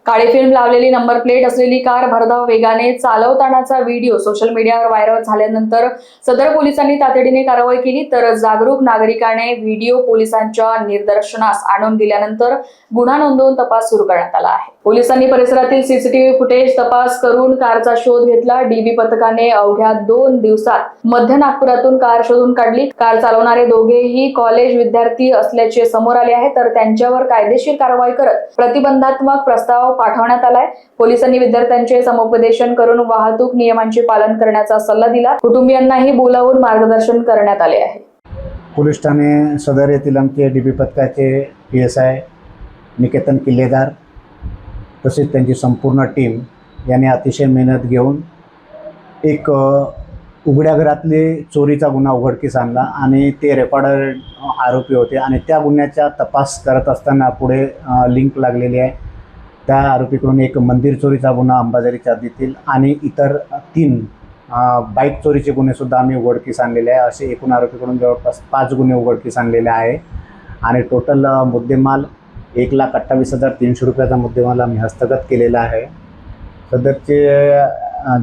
काळी फिल्म लावलेली number plate असलेली कार भरधाव वेगाने चालवतानाचा व्हिडिओ सोशल मीडियावर व्हायरल झाल्यानंतर सदर पोलिसांनी तातडीने कारवाई केली। तर जागरूक नागरिकाने व्हिडिओ पोलिसांच्या निदर्शनास आणून दिल्यानंतर गुन्हा नोंदवून तपास सुरू करण्यात आला आहे। पोलिसांनी परिसरातील सीसीटीव्ही फुटेज तपास करून कारचा शोध घेतला। डीबी पथकाने अवघ्या 2 दिवसात मध्य नागपुरातून कार शोधून काढली। कार चालवणारे दोघेही कॉलेज विद्यार्थी असल्याचे समोर आले आहे, तर त्यांच्यावर कायदेशीर कारवाई करत प्रतिबंधात्मक प्रस्ताव पाठवण्यात आलाय। पोलिसांनी विद्यार्थ्यांचे समुपदेशन करून वाहतूक नियमांचे पालन करण्याचा सल्ला दिला। कुटुंबियांनाही बोलावून मार्गदर्शन करण्यात आले आहे। पोलीस ठाणे सदर येथील आमचे डीबी पथकाचे PSI निकेतन किल्लेदार तसेच त्यांची संपूर्ण टीम यांनी अतिशय मेहनत घेऊन एक उघड्या घरातले चोरीचा गुन्हा उघडकीस आणला आणि ते रेकॉर्डर आरोपी होते आणि त्या गुन्ह्याचा तपास करत असताना पुढे लिंक लागलेली आहे। त्या आरोपीकडून एक मंदिर चोरीचा गुन्हा अंबाझरीच्या हद्दीतील आणि इतर 3 बाईक चोरीचे गुन्हेसुद्धा आम्ही उघडकीस आणलेले आहे। असे एकूण आरोपीकडून जवळपास 5 गुन्हे उघडकीस आणलेले आहे आणि टोटल मुद्देमाल 1,28,300 रुपयाचा मुद्देमाल आम्ही हस्तगत केलेला आहे। सदरचे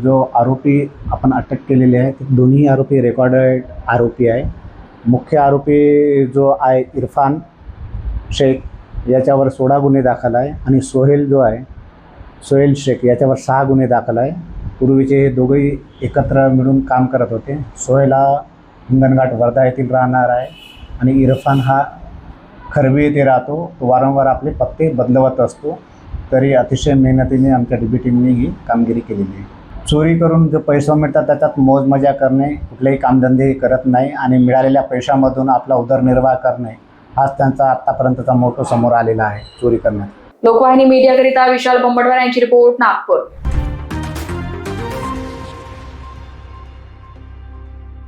जो आरोपी आपण अटक केलेले आहे ते दोन्ही आरोपी रेकॉर्डेड आरोपी आहे। मुख्य आरोपी जो आहे इरफान शेख याच्यावर 16 गुन्हे दाखल आहे आणि सोहेल जो आहे सोहेल शेख याच्यावर 6 गुन्हे दाखल आहे। पूर्वीचे हे दोघेही एकत्र मिळून काम करत होते। सोहेल हा हिंगणघाट वर्धा येथील राहणार आहे आणि इरफान हा खरबी येथे राहतो। तो वारंवार आपले पत्ते बदलवत असतो। तरी अतिशय मेहनतीने आमच्या डीबी टीमने ही कामगिरी केलेली आहे। चोरी करून जो पैसा मिळतात त्याच्यात मौजमजा करणे, कुठलेही कामधंदे करत नाही आणि मिळालेल्या पैशामधून आपला उदरनिर्वाह करणे हाच त्यांचा आतापर्यंतचा मोठो समोर आलेला आहे चोरी करण्यात। लोकवाहिनी मीडियाकरिता विशाल बोंबडवार यांची रिपोर्ट, नागपूर।